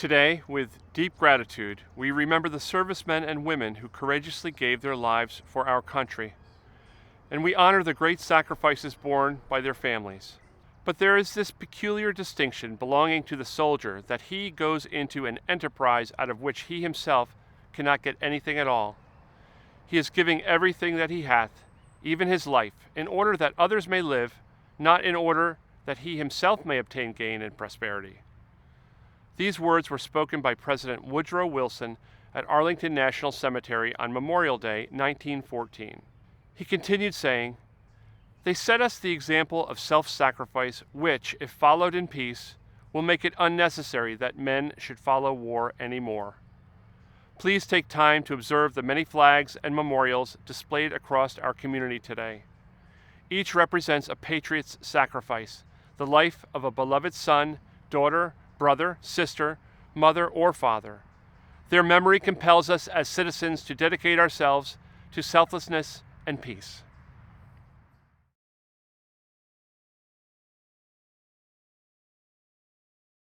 Today, with deep gratitude, we remember the servicemen and women who courageously gave their lives for our country, and we honor the great sacrifices borne by their families. But there is this peculiar distinction belonging to the soldier, that he goes into an enterprise out of which he himself cannot get anything at all. He is giving everything that he hath, even his life, in order that others may live, not in order that he himself may obtain gain and prosperity. These words were spoken by President Woodrow Wilson at Arlington National Cemetery on Memorial Day, 1914. He continued saying, "They set us the example of self-sacrifice which, if followed in peace, will make it unnecessary that men should follow war any more. Please take time to observe the many flags and memorials displayed across our community today. Each represents a patriot's sacrifice, the life of a beloved son, daughter, brother, sister, mother, or father. Their memory compels us as citizens to dedicate ourselves to selflessness and peace."